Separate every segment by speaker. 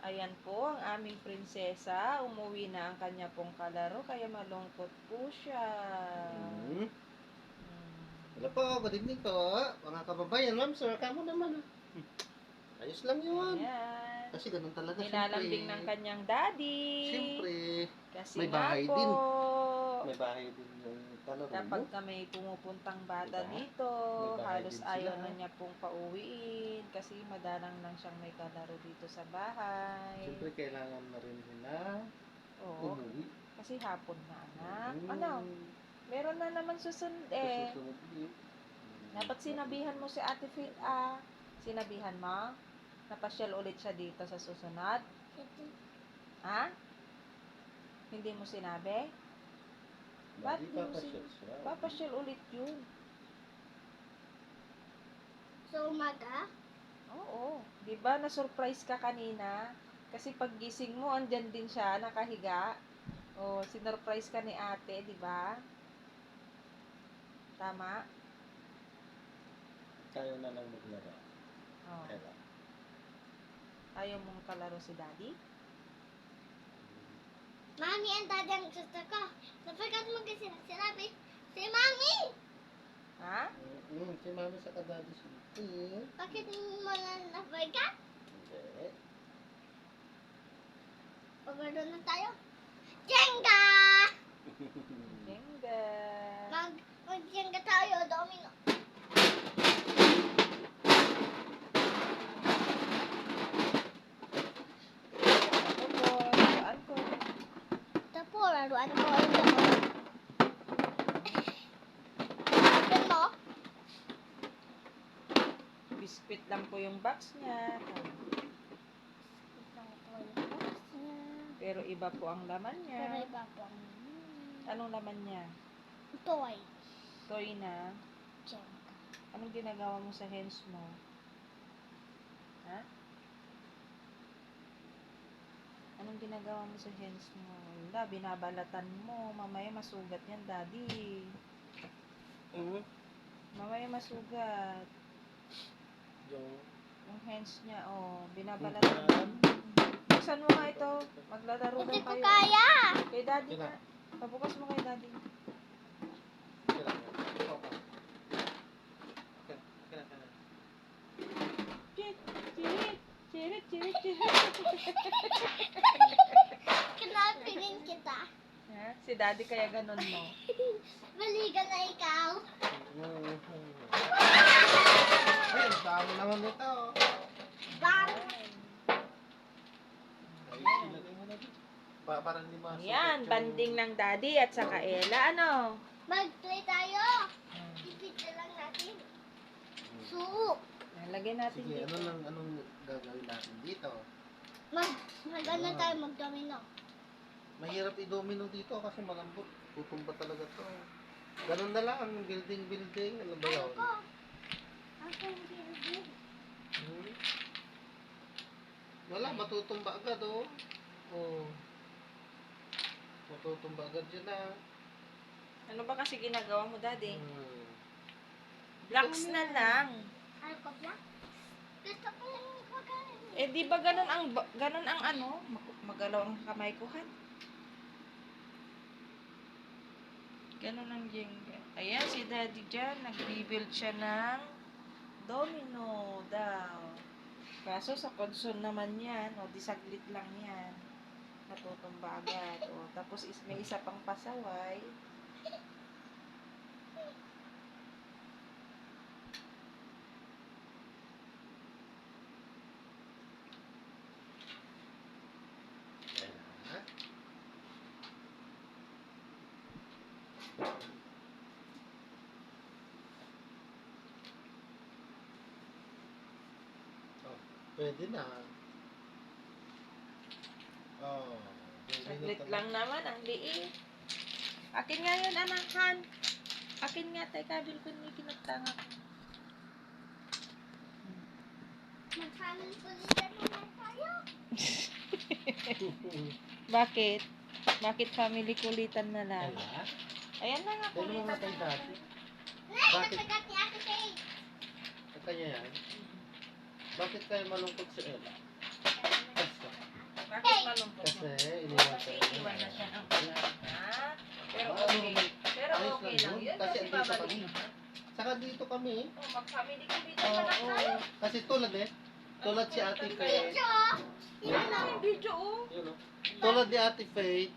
Speaker 1: Ayan po ang aming prinsesa. Umuwi na ang kanya pong kalaro, kaya malungkot po siya.
Speaker 2: Hello po, good evening po. Mga kababayan, ma'am, sir, kamo naman. Ayos lang yun.
Speaker 1: Ayan.
Speaker 2: Kasi ganun talaga,
Speaker 1: Nilalambing ng kanyang daddy.
Speaker 2: Siyempre,
Speaker 1: Kasi
Speaker 2: may
Speaker 1: nga
Speaker 2: bahay
Speaker 1: po,
Speaker 2: din. May bahay din yung kalaro
Speaker 1: kapag
Speaker 2: mo.
Speaker 1: kami pumupuntang bata
Speaker 2: Diba?
Speaker 1: dito,
Speaker 2: May bahay
Speaker 1: halos
Speaker 2: din
Speaker 1: ayaw
Speaker 2: sila.
Speaker 1: na niya pong pauwiin kasi madalang lang siyang may kalaro dito sa bahay.
Speaker 2: Siyempre, kailangan na rin nila
Speaker 1: Oo,
Speaker 2: umuwi.
Speaker 1: kasi hapon na, anak. Ano? Meron na naman susunod eh.
Speaker 2: Susunod ulit.
Speaker 1: Dapat sinabihan mo si Ate Phil, Sinabihan mo? Napasyal ulit siya dito sa susunod? Ha? Hindi mo sinabi? Ba't di mo sinabi? Papasyal ulit yun.
Speaker 3: So, umaga?
Speaker 1: Oo. Diba na-surprise ka kanina? Kasi paggising mo, andyan din siya, nakahiga. O, sinurprise ka ni ate, diba? Tama?
Speaker 2: Tayo na lang maglaro.
Speaker 1: Oh.
Speaker 2: Kailan?
Speaker 1: Ayaw mong kalaro si daddy?
Speaker 3: Mami and daddy ang gusto ko. Sapagkat mo kasi sinabi, si Mami!
Speaker 1: Ha?
Speaker 2: Si mami sa kadadi siya.
Speaker 3: Bakit mo na napagkat?
Speaker 2: Hindi.
Speaker 3: Pagano na tayo? Jenga!
Speaker 1: Jenga.
Speaker 3: Mag-jenga tayo, domino. Ito po, laruan ko. Open mo?
Speaker 1: Biscuit lang po yung box niya. Pero iba po ang laman niya.
Speaker 3: Pero iba po ang
Speaker 1: Anong laman niya?
Speaker 3: toy.
Speaker 1: Toy na.
Speaker 3: Jenga.
Speaker 1: Anong ginagawa mo sa hands mo? Ha? Anong ginagawa mo sa hands mo? Wala, binabalatan mo. Mamaya masugat yan, daddy. Mamaya masugat. Yung hands niya, binabalatan mo. Buksan mo nga ito. Maglalaro daw
Speaker 3: Hindi ko
Speaker 1: kayo.
Speaker 3: kaya.
Speaker 1: Kay daddy na. Pabukas mo kay daddy. Chirit, chirit, chirit.
Speaker 3: Kinapinin kita.
Speaker 1: Ha? Si daddy kaya ganun mo.
Speaker 3: Maliga na ikaw.
Speaker 2: Ay, ang dami naman nito.
Speaker 3: Bang!
Speaker 2: Ilagay mo na dito. Para hindi masugat
Speaker 1: Ayan,
Speaker 2: yung-
Speaker 1: banding ng daddy at saka Ella. Ano?
Speaker 3: Mag-play tayo. Ipit lang natin. Soup.
Speaker 1: Lagay natin
Speaker 2: Sige,
Speaker 1: dito.
Speaker 2: anong gagawin natin dito?
Speaker 3: Mag-ano tayo, mag-domino.
Speaker 2: Mahirap i-domino dito kasi malambot. Tutumba talaga to. Ganun na lang ang building. Ano ba yun?
Speaker 3: Ako. Ako hindi.
Speaker 2: Wala, matutumba agad oh. Matutumba agad yun na.
Speaker 1: Ano ba kasi ginagawa mo, daddy? Blocks na lang.
Speaker 3: Ano ko ba? Gusto ko lang magaling.
Speaker 1: Eh, di ba ganun ang ano? Magalaw ang kamay ko, han? Ganun ang jenga. Ayan, si daddy dyan. Nag-rebuild siya ng domino daw. Kaso sa console naman yan. Di saglit lang yan. Natutumba agad. Tapos may isa pang pasaway.
Speaker 2: Pwede na.
Speaker 1: Saglit lang naman, ang liit. Akin nga yun, anak, han. Akin nga, tay, kabil ko ni kinagtanga ko.
Speaker 3: Mag-family kulitan naman tayo.
Speaker 1: Bakit? Bakit family kulitan na lang?
Speaker 2: Ella?
Speaker 1: Ayan na nga,
Speaker 2: Kaya naman
Speaker 1: kulitan
Speaker 2: matay
Speaker 1: na
Speaker 2: dati.
Speaker 1: lang.
Speaker 3: Nay,
Speaker 2: Bakit?
Speaker 3: nasagat ni Ate Faye.
Speaker 2: At kanya yan? Bakit kayo malungkot si Ella?
Speaker 1: Bakit malungkot mo?
Speaker 2: Kasi iniwan
Speaker 1: Kasi
Speaker 2: siya.
Speaker 1: iniwan na siya ng alaga. Pero
Speaker 2: Ah,
Speaker 1: okay.
Speaker 2: normal.
Speaker 1: Pero
Speaker 2: Ayos
Speaker 1: okay
Speaker 2: lang
Speaker 1: lang
Speaker 2: yun.
Speaker 1: yun.
Speaker 2: Kasi
Speaker 1: Kasi
Speaker 2: andito
Speaker 1: babalik
Speaker 2: kami.
Speaker 1: naman.
Speaker 2: Saka dito kami.
Speaker 1: Oh, mag-family kami dito
Speaker 2: Oo.
Speaker 1: na lang tayo.
Speaker 2: Kasi tulad tulad si Ate Faith.
Speaker 3: Yan na.
Speaker 1: Yung video, oh.
Speaker 2: Yun, oh. Tulad ni Ate Faith,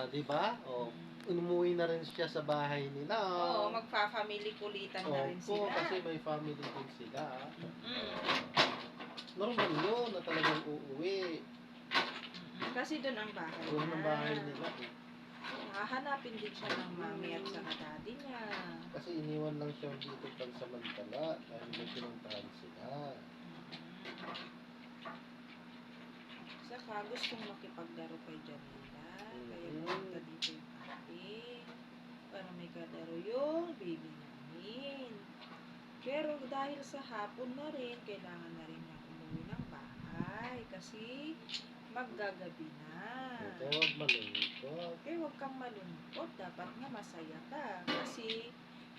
Speaker 2: di ba? Umuwi na rin siya sa bahay nila.
Speaker 1: Oo, magfa-family kulitan na rin
Speaker 2: Opo,
Speaker 1: sila.
Speaker 2: kasi may family din sila.
Speaker 1: Mm.
Speaker 2: Normal yun na talagang uuwi.
Speaker 1: Kasi doon ang bahay
Speaker 2: Doon ang bahay
Speaker 1: niya.
Speaker 2: nila.
Speaker 1: Hahanapin din siya ng mami at saka daddy niya.
Speaker 2: Kasi iniwan lang siya dito pansamantala dahil may pinuntahan sila.
Speaker 1: Saka gustong makipaglaro kay Janila. Kaya pumunta dito yung ate. Para may kalaro yung baby namin. Pero dahil sa hapon na rin, kailangan na rin niya umuwi ng bahay. Kasi maggagabi na.
Speaker 2: Kaya huwag malungkot.
Speaker 1: Eh, huwag kang malungkot. Dapat nga masaya ka. Kasi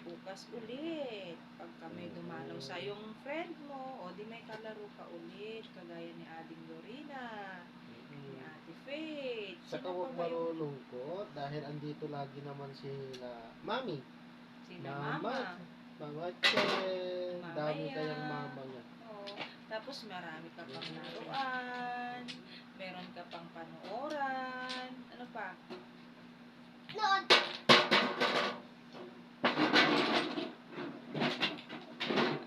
Speaker 1: bukas ulit. Pagka may dumalaw sa yung friend mo, o di may kalaro ka ulit. Kagaya ni Ading Lorena, ni Ate Faith.
Speaker 2: Saka
Speaker 1: Sino
Speaker 2: huwag
Speaker 1: pa ba yung-
Speaker 2: malulungkot dahil andito lagi naman sila Mami.
Speaker 1: Sina
Speaker 2: Mama.
Speaker 1: Mama.
Speaker 2: Mama Chen.
Speaker 1: Mama
Speaker 2: Dami
Speaker 1: yan.
Speaker 2: kayang mama niya.
Speaker 1: Oo. Tapos marami ka pang laruan. Meron ka pang panooran. Ano pa?
Speaker 3: Nood.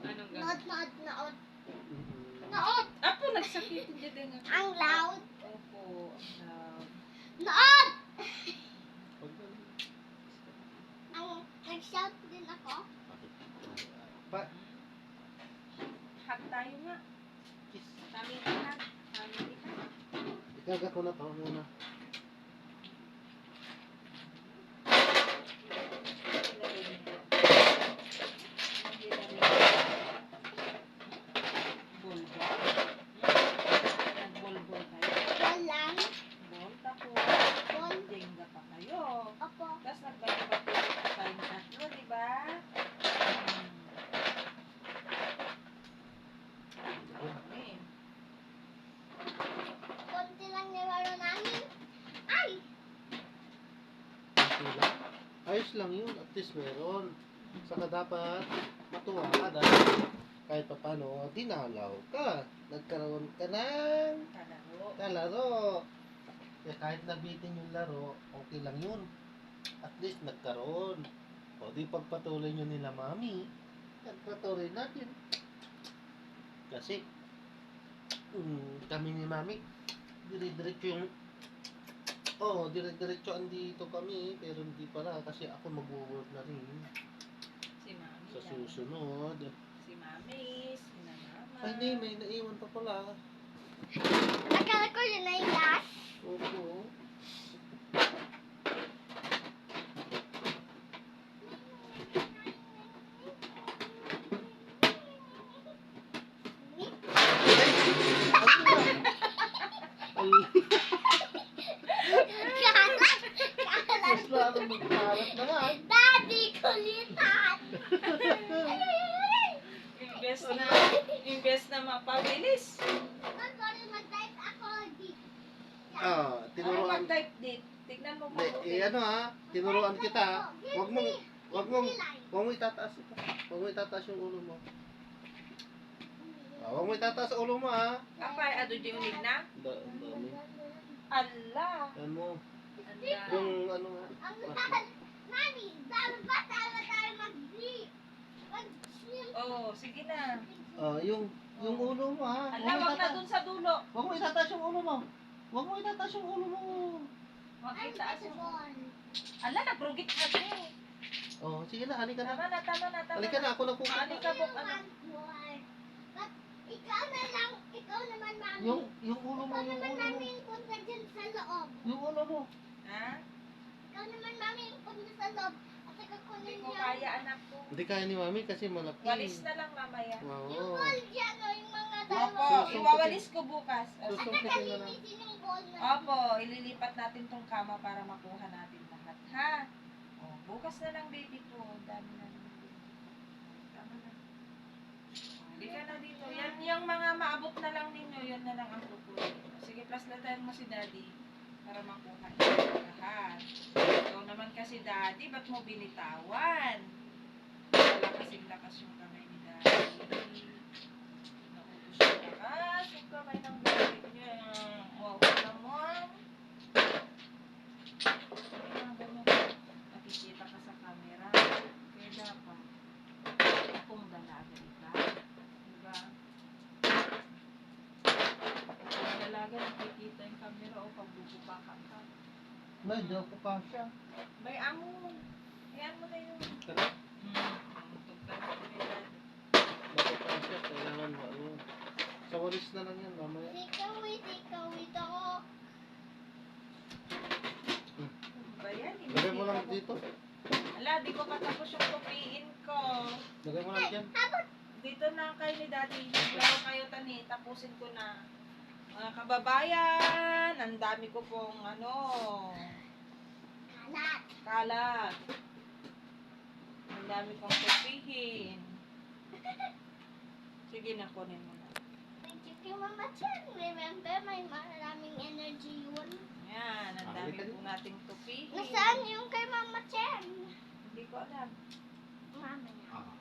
Speaker 1: Anong gano'n?
Speaker 3: Nood.
Speaker 2: Mm-mm.
Speaker 3: Nood.
Speaker 1: Apo, nagsakit din din nga.
Speaker 3: Ang loud.
Speaker 1: Opo, ang loud.
Speaker 3: Nood.
Speaker 2: Huwag ganun.
Speaker 3: Ang nag-shout din ako.
Speaker 2: Pa,
Speaker 1: Hug tayo nga.
Speaker 2: kiss.
Speaker 1: Family hug. Family hug.
Speaker 2: Ikaga ko na to muna.
Speaker 1: Bolbol. Nagbolbol kayo.
Speaker 3: Walang.
Speaker 1: Bol, tapos
Speaker 3: Bol.
Speaker 1: jenga pa kayo.
Speaker 3: Opo.
Speaker 1: Tapos nagbati-bati pa kayong tatlo, di ba? Dami.
Speaker 3: Konti lang nilaro namin. Ay!
Speaker 2: Okay lang. Ayos lang yun. At least meron. Saka dapat matuwa ka dahil kahit pa paano, dinalaw ka. Nagkaroon ka ng
Speaker 1: Kalaro.
Speaker 2: kalaro. Kaya kahit nabitin yung laro, okay lang yun. At least nagkaroon. O di pagpatuloy nyo nila mami, pagpatuloy natin. Kasi, kami ni mami, dire-diretso yung dire-diretso andito kami, pero hindi pala kasi ako mag-work na rin
Speaker 1: Si Mami
Speaker 2: sa
Speaker 1: lang.
Speaker 2: susunod.
Speaker 1: Si Mami, si Mama.
Speaker 2: Ay, hindi, may naiwan pa pala.
Speaker 3: Akala ko yun na yung last.
Speaker 2: Opo. Ay, mas lalo magkalat naman.
Speaker 3: Daddy, kulitan!
Speaker 1: Imbes na mapabilis.
Speaker 3: Sorry, mag-type ako.
Speaker 2: Ah,
Speaker 1: Ano
Speaker 2: tinuruan.
Speaker 1: mag-type date? Tignan mo
Speaker 2: Hindi, ano ha, tinuruan kita. Huwag mong itataas ito. Huwag mo itataas yung ulo mo. Huwag mo itataas ang ulo mo ha.
Speaker 1: Apay, ado di unig na?
Speaker 2: Dami.
Speaker 1: Allah.
Speaker 2: Yan mo.
Speaker 1: Allah.
Speaker 2: Yung ano nga.
Speaker 3: Ang mahal. Mami, dapat ba tayo mag-sleep? Mag-sleep.
Speaker 1: Oh, sige na.
Speaker 2: Yung ulo mo ha.
Speaker 1: Allah, wag na dun sa dulo.
Speaker 2: Huwag mo itataas yung ulo mo. Huwag mo itataas yung ulo mo.
Speaker 1: Wag
Speaker 3: Ay,
Speaker 1: itaas yung...
Speaker 3: ball.
Speaker 1: Allah, nagrugit na din.
Speaker 2: Oh, sige na, halika
Speaker 1: Tama
Speaker 2: na.
Speaker 1: na, tama na, tama
Speaker 2: Halika na, ako na po.
Speaker 1: Alikabok, ano?
Speaker 3: But, ikaw na lang, ikaw naman, mami.
Speaker 2: Yung ulo mo,
Speaker 3: Ikaw
Speaker 2: yung
Speaker 3: naman,
Speaker 2: ulo mo.
Speaker 3: mami, yung punta dyan sa loob.
Speaker 2: Yung ulo mo.
Speaker 1: Ha?
Speaker 3: Ikaw naman, mami, yung punta sa loob. At saka
Speaker 1: Hindi
Speaker 3: kunin
Speaker 1: ko
Speaker 3: niya.
Speaker 1: kaya, anak ko.
Speaker 2: Hindi kaya ni mami kasi malaki.
Speaker 1: Walis na lang mamaya.
Speaker 3: Yung
Speaker 2: Oo.
Speaker 3: ball dyan, o yung mga
Speaker 1: Opo,
Speaker 3: dalawa.
Speaker 1: iwawalis ko bukas. O,
Speaker 2: Susong
Speaker 1: sige.
Speaker 2: kita na lang.
Speaker 3: Limitin yung ball na.
Speaker 1: Opo, ililipat natin tong kama para makuha natin lahat, ha? O, bukas na lang, baby ko. Ang dami na naman. Tama na. Hindi ka na dito. Yan yung mga tutok na lang ninyo, yun na lang ang kukunin. Sige, paslatan mo si Daddy para makuha niyo lahat. Ikaw naman kasi Daddy, ba't mo binitawan? Wala kasing lakas yung kamay ni Daddy. Naubos yung lakas yung kamay ng Daddy niya. Wow naman. Ganyan. Nakikita ka sa camera. Kaya dapat akong dalaga ika. Diba? Kung dalaga nakikita yung camera o pagbububakan ka.
Speaker 2: May, di ako kasya.
Speaker 1: Bay, amo. Ayan mo na yun.
Speaker 2: Tara,
Speaker 1: Tugtog ka na yun.
Speaker 2: bakit kasya? Kailangan mo, ano. Sa walis na lang yan, mamaya.
Speaker 3: Tikawit ako.
Speaker 1: Ba yan?
Speaker 2: Lagay mo lang dito.
Speaker 1: Ala, di ko patapos yung tupiin ko.
Speaker 2: Lagay mo lang dyan.
Speaker 1: Dito na kayo ni Daddy. Laro kayo tani. Tapusin ko na. Mga kababayan, ang dami ko pong
Speaker 3: Kalat.
Speaker 1: kalat. Ang dami kong tupihin. Sige na, kunin mo na.
Speaker 3: Thank you kay Mama Chan. Remember, may maraming energy yun.
Speaker 1: Yan, ang dami po nating tupihin.
Speaker 3: Nasaan yung kay Mama Chan?
Speaker 1: Hindi ko alam.
Speaker 3: Mamaya.
Speaker 2: Ah.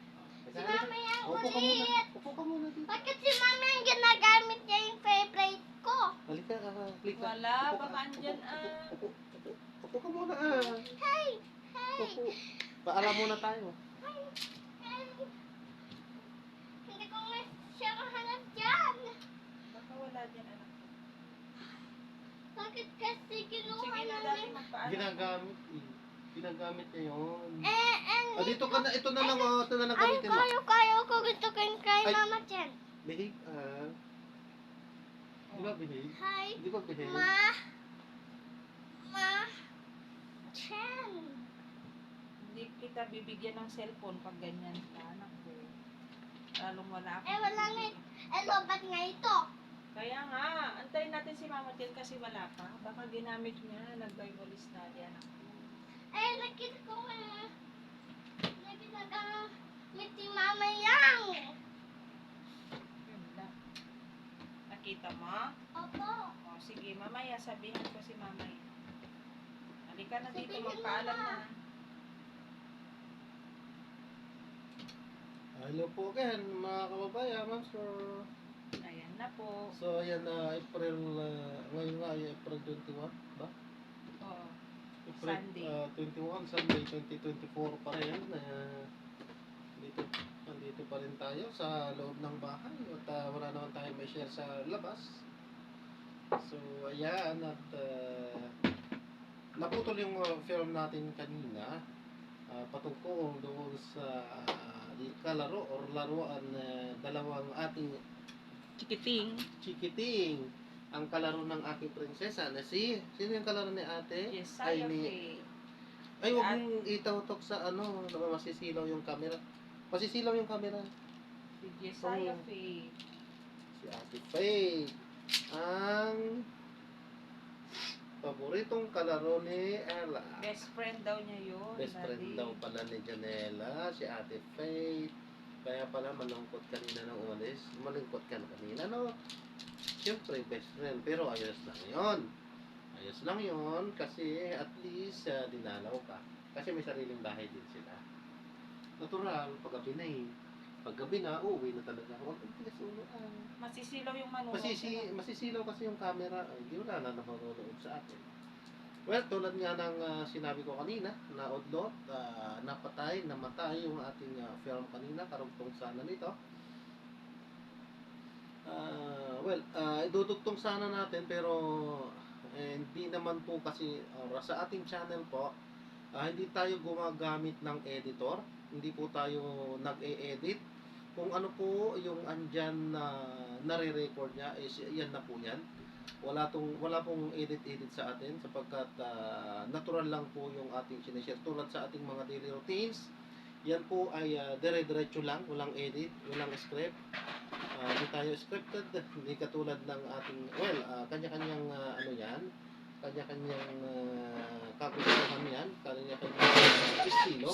Speaker 3: Si Mama yung
Speaker 2: Upo ka muna.
Speaker 3: ulit.
Speaker 2: Upo ka muna dito.
Speaker 3: Bakit si Mama yung ginagamit niya yung favorite ko?
Speaker 2: Halika, click ka.
Speaker 1: Wala,
Speaker 2: Upo ka.
Speaker 1: baka andyan ah.
Speaker 2: Upo. Upo ka muna ah.
Speaker 3: Hey! Hey!
Speaker 2: Upo. Paalam muna tayo.
Speaker 3: Hey! Hey! Hindi ko nga siya kahanap dyan.
Speaker 1: Baka wala dyan anak ko.
Speaker 3: Bakit kasi kinuha
Speaker 1: Sige na,
Speaker 3: na
Speaker 1: Daddy,
Speaker 3: niya?
Speaker 1: magpaalam.
Speaker 2: Ginagamit eh. Ginagamit niya yun.
Speaker 3: And
Speaker 2: Dito ka na. Ito na lang. Ito na lang
Speaker 3: ay,
Speaker 2: gamitin mo.
Speaker 3: kayo ko gusto kay
Speaker 2: Ay.
Speaker 3: Mama Chan.
Speaker 2: Behave ah. Di ba behave?
Speaker 3: Hi,
Speaker 2: Di ba behave?
Speaker 3: Ma Chan.
Speaker 1: Hindi kita bibigyan ng cellphone pag ganyan ka, anak ko. Lalong wala ako.
Speaker 3: Wala nga. Lobat nga ito.
Speaker 1: Kaya nga, antayin natin si Mama Til kasi wala pa. Baka ginamit niya, nag-Bible study, anak ko.
Speaker 3: Nakita ko nga. Naginagamit si Mama Yang.
Speaker 1: Yun lang. Nakita mo?
Speaker 3: Opo.
Speaker 1: O, sige, mamaya sabihin ko si Mama yun. Halika na dito,
Speaker 3: Sabihin mo
Speaker 1: magpaalam
Speaker 3: na.
Speaker 1: na.
Speaker 2: Hello po again, mga kababayan, ma'am sir.
Speaker 1: Ayan na po.
Speaker 2: So, ayan na April, ngayon nga ay April 21, ba?
Speaker 1: Oo.
Speaker 2: April
Speaker 1: Sunday.
Speaker 2: 21, Sunday 2024 pa rin. Nandito pa rin tayo sa loob ng bahay at wala naman tayo may share sa labas. So, ayan at naputol yung film natin kanina patungkol doon sa kalaro or laruan dalawang ating
Speaker 1: Chikiting.
Speaker 2: chikiting. Ang kalaro ng aking prinsesa na sino yung kalaro ni ate?
Speaker 1: Yes,
Speaker 2: Ay,
Speaker 1: saya
Speaker 2: ni-
Speaker 1: Faye.
Speaker 2: Ay, huwag mong itautok sa masisilaw yung camera. Masisilaw yung camera.
Speaker 1: Si Jesiah
Speaker 2: Oh.
Speaker 1: Faye.
Speaker 2: Si Ate Faye. Ang paboritong kalaro ni Ella.
Speaker 1: Best friend daw niya yun.
Speaker 2: Best friend
Speaker 1: Daddy.
Speaker 2: daw pala ni Janela, si Ate Faye. Kaya pala malungkot kanina nang umalis. Malungkot ka na kanina, no? Siyempre, best friend. Pero ayos lang yon. Ayos lang yon kasi at least dinalaw ka. Kasi may sariling bahay din sila. Natural, paggabi na eh. Paggabi na, uuwi na talaga. Huwag kang tigas ulo.
Speaker 1: Masisilaw yung manunood.
Speaker 2: Masisilaw kasi yung camera. Ay, di wala na manonood sa atin. Well, tulad nga ng sinabi ko kanina, na udlot, namatay yung ating film kanina, karugtong sana nito. Idudugtong sana natin pero hindi naman po kasi sa ating channel po, hindi tayo gumagamit ng editor, hindi po tayo nag-e-edit. Kung ano po yung andyan na nare-record niya, is yan na po yan. Wala pong edit sa atin sapagkat natural lang po yung ating sinishare. Tulad sa ating mga daily routines, yan po ay dire-diretso lang, walang edit, walang script. Hindi tayo scripted, hindi katulad ng ating, kanya-kanyang kanya-kanyang kagustuhan yan, kanya-kanyang estilo.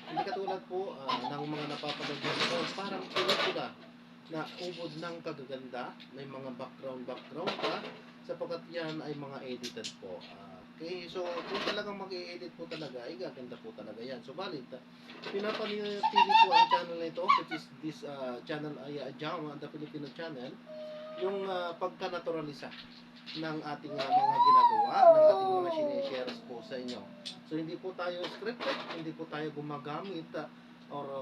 Speaker 2: Hindi katulad po ng mga napapanood nyo. Parang pelikula. na ubod ng kagaganda, may mga background pa, sapagkat yan ay mga edited po. Okay, so kung talagang mag-i-edit po talaga, ay gaganda po talaga yan. So balit, pinapanili po ang channel na ito, which is this channel ay Jama, the Filipino channel, yung pagka-naturalisa ng ating mga ginagawa, ng ating mga sinishare po sa inyo. So hindi po tayo scripted, hindi po tayo gumagamit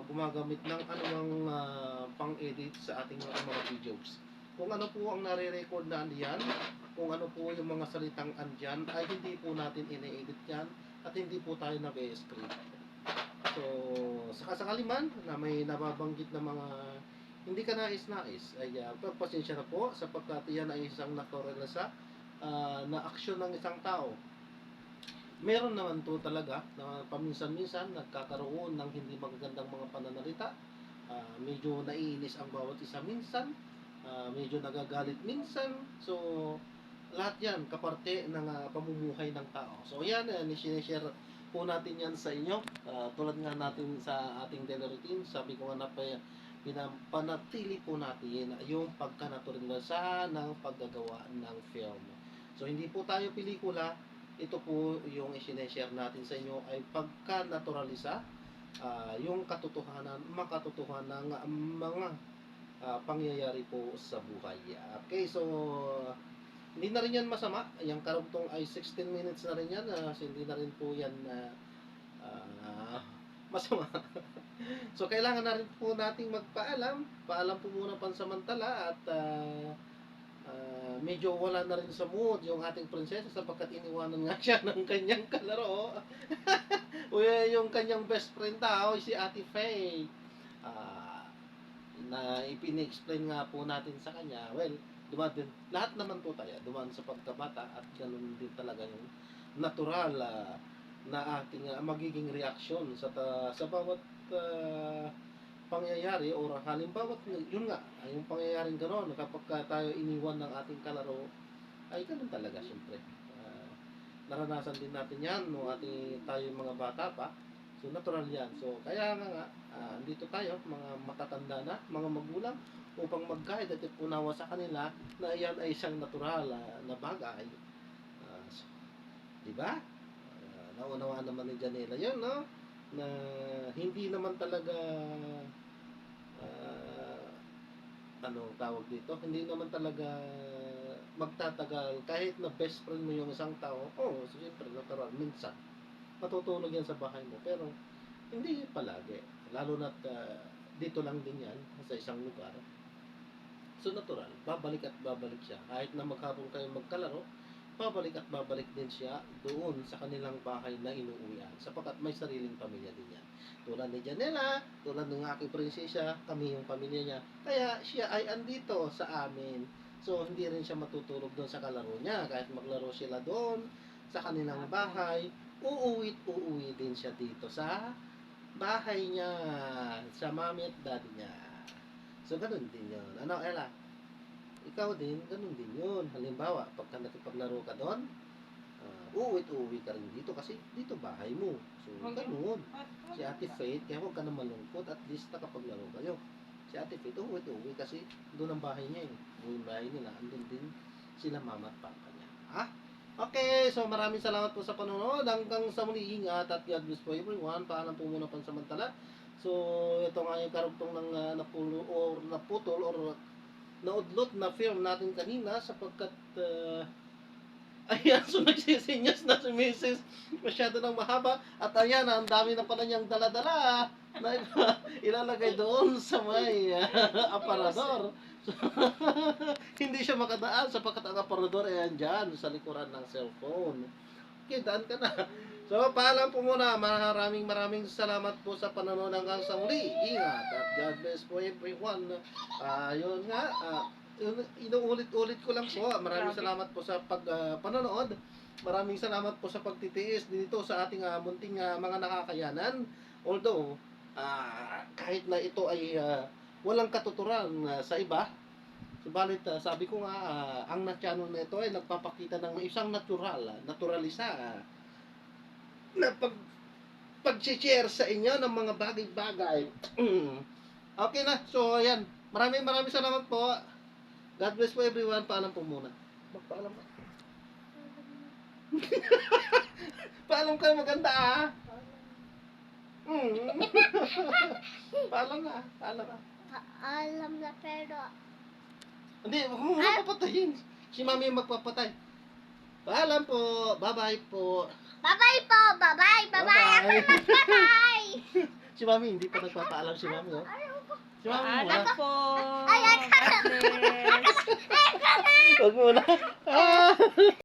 Speaker 2: gumagamit ng anumang pang-edit sa ating mga videos. Kung ano po ang nare-record na andyan, kung ano po yung mga salitang andyan, ay hindi po natin ine-edit yan at hindi po tayo nag-e-script. So, sakasakali man na may nababanggit na mga hindi ka nais-nais, ay pagpasensya na po sapagkat yan ay isang naturalisa na aksyon ng isang tao. Meron naman po talaga na paminsan-minsan nagkakaroon ng hindi magagandang mga pananalita. Medyo naiinis ang bawat isa minsan. Medyo nagagalit minsan. So, lahat yan kaparte ng pamumuhay ng tao. So, yan, sinishare po natin yan sa inyo. Tulad nga natin sa ating daily routine, sabi ko nga na pinapanatili po natin yung pagka-naturalisa ng paggagawa ng film. So, hindi po tayo pelikula. Ito po yung isineshare natin sa inyo ay pagka-naturalisa, yung katotohanan, makatotohanan ng mga pangyayari po sa buhay. Okay, so hindi na rin yan masama. Yung karugtong ay 16 minutes na rin yan. So, hindi na rin po yan masama. So, kailangan na rin po nating magpaalam. Paalam po muna pansamantala at medyo wala na rin sa mood yung ating prinsesa sapagkat iniwanan nga siya ng kanyang kalaro. O yung kanyang best friend daw, si Ate Faye. Na ipini-explain nga po natin sa kanya. Well, dumaan din, lahat naman po tayo dumaan sa pagkabata at ganun din talaga yung natural na ating magiging reaksyon sa bawat pangyayari o halimbawa yun nga yung pangyayaring gano'n kapag tayo iniwan ng ating kalaro ay ganun talaga syempre. Naranasan din natin yan no tayo mga bata pa, so natural yan. So kaya nga dito tayo mga matatanda na mga magulang upang mag-guide at unawa sa kanila na yan ay isang natural na bagay. So, di ba? Naunawaan naman ni Janela yun, no? Na hindi naman talaga tawag dito, hindi naman talaga magtatagal kahit na best friend mo yung isang tao. Siyempre natural minsan matutulog yan sa bahay mo pero hindi palagi, lalo na dito lang din yan sa isang lugar. So natural, babalik at babalik siya kahit na maghapon kayo magkalaro, babalik at babalik din siya doon sa kanilang bahay na inuuwian sapagkat may sariling pamilya din yan. Tulad ni Janela, tulad ng aking prinsesya, kami yung pamilya niya. Kaya siya ay andito sa amin. So hindi rin siya matutulog doon sa kalaro niya. Kahit maglaro sila doon sa kanilang bahay, uuwi din siya dito sa bahay niya, sa mami at daddy niya. So ganun din yun. Ano, Ella? Ikaw din, ganun din yun. Halimbawa, pagka nakipaglaro ka doon, uuwi ka rin dito kasi dito bahay mo. So, ganun. Si Ate Faith, kaya huwag ka na malungkot, at least nakapaglaro kayo. Si Ate Faith, uuwi kasi doon ang bahay niya eh. Yung bahay nila, andun din sila mama at papa niya. Okay, so maraming salamat po sa panonood. Hanggang sa muli, ingat at God bless po everyone. Paalam po muna pansamantala. So, ito nga yung karugtong ng naputol or naudlot na film natin kanina sapagkat ayan, so nagsisinyas na si Mrs. Masyado nang mahaba. At ayan, ang dami na pala niyang dala-dala na ilalagay doon sa may aparador. So, hindi siya makadaan sapagkat ang aparador ay andyan sa likuran ng cellphone. Okay, daan ka na. So, paalam po muna. Maraming salamat po sa panonood hanggang sa muli. Ingat at God bless po everyone. Yun nga, inuulit-ulit ko lang po. Maraming salamat po sa panonood. Maraming salamat po sa pagtitiis dito sa ating munting mga nakakayanan. Although, kahit na ito ay walang katuturan sa iba, subalit sabi ko nga, ang channel na ito ay nagpapakita ng isang naturalisa na pag-share sa inyo ng mga bagay-bagay. Okay na, so ayan. Maraming salamat po. God bless po everyone. Paalam po muna. Magpaalam ka. Paalam ka, maganda ah. Paalam na. Paalam na.
Speaker 3: Alam na pero...
Speaker 2: Hindi, huwag mo muna papatayin. Si mami yung magpapatay. Paalam po. Bye-bye po.
Speaker 3: Bye-bye po! Bye-bye! Bye-bye!
Speaker 2: Bye-bye.
Speaker 3: Bye-bye!
Speaker 2: Si mami, hindi pa nagpapaalam si mami, oh. Si mami
Speaker 1: Paalam
Speaker 2: muna.
Speaker 1: po.
Speaker 3: Ay,
Speaker 1: God bless.
Speaker 2: Huwag muna. Ah.